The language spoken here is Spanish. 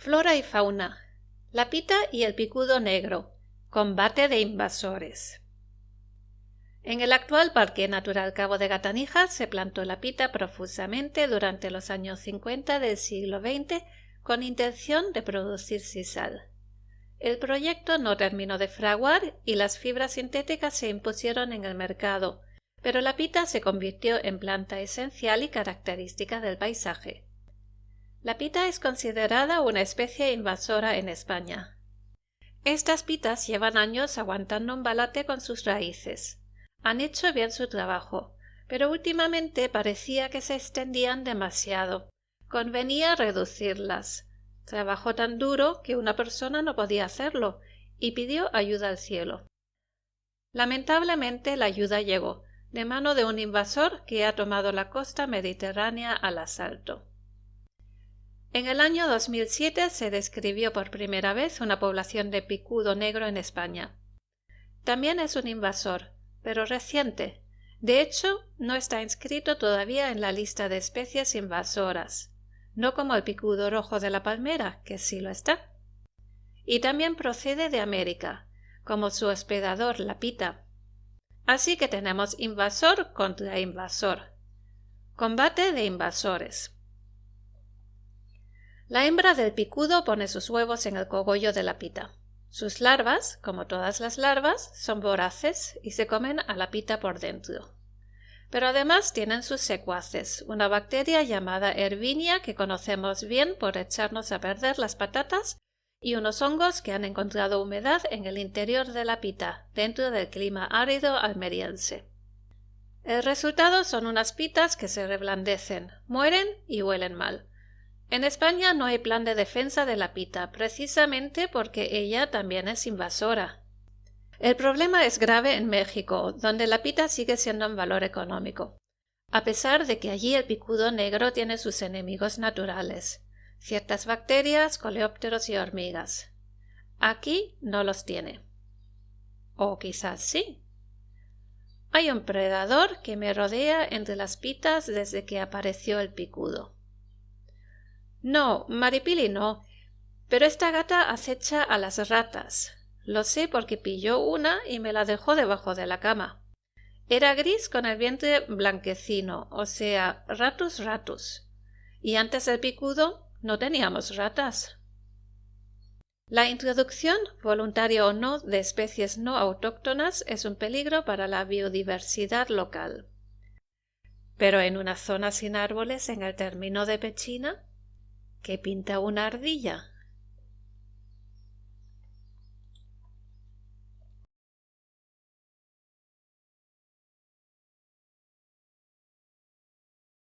Flora y fauna. La pita y el picudo negro. Combate de invasores. En el actual Parque Natural Cabo de Gata-Níjar se plantó la pita profusamente durante los años 50 del siglo XX con intención de producir sisal. El proyecto no terminó de fraguar y las fibras sintéticas se impusieron en el mercado, pero la pita se convirtió en planta esencial y característica del paisaje. La pita es considerada una especie invasora en España. Estas pitas llevan años aguantando un balate con sus raíces. Han hecho bien su trabajo, pero últimamente parecía que se extendían demasiado. Convenía reducirlas. Trabajó tan duro que una persona no podía hacerlo y pidió ayuda al cielo. Lamentablemente la ayuda llegó, de mano de un invasor que ha tomado la costa mediterránea al asalto. En el año 2007 se describió por primera vez una población de picudo negro en España. También es un invasor, pero reciente. De hecho, no está inscrito todavía en la lista de especies invasoras, no como el picudo rojo de la palmera, que sí lo está. Y también procede de América, como su hospedador, la pita. Así que tenemos invasor contra invasor. Combate de invasores. La hembra del picudo pone sus huevos en el cogollo de la pita. Sus larvas, como todas las larvas, son voraces y se comen a la pita por dentro. Pero además tienen sus secuaces, una bacteria llamada Erwinia que conocemos bien por echarnos a perder las patatas, y unos hongos que han encontrado humedad en el interior de la pita, dentro del clima árido almeriense. El resultado son unas pitas que se reblandecen, mueren y huelen mal. En España no hay plan de defensa de la pita, precisamente porque ella también es invasora. El problema es grave en México, donde la pita sigue siendo un valor económico, a pesar de que allí el picudo negro tiene sus enemigos naturales, ciertas bacterias, coleópteros y hormigas. Aquí no los tiene. O quizás sí. Hay un predador que me rodea entre las pitas desde que apareció el picudo. No, Maripili no, pero esta gata acecha a las ratas. Lo sé porque pilló una y me la dejó debajo de la cama. Era gris con el vientre blanquecino, o sea, ratus ratus. Y antes del picudo no teníamos ratas. La introducción, voluntaria o no, de especies no autóctonas es un peligro para la biodiversidad local. Pero en una zona sin árboles en el término de Pechina, ¿qué pinta una ardilla?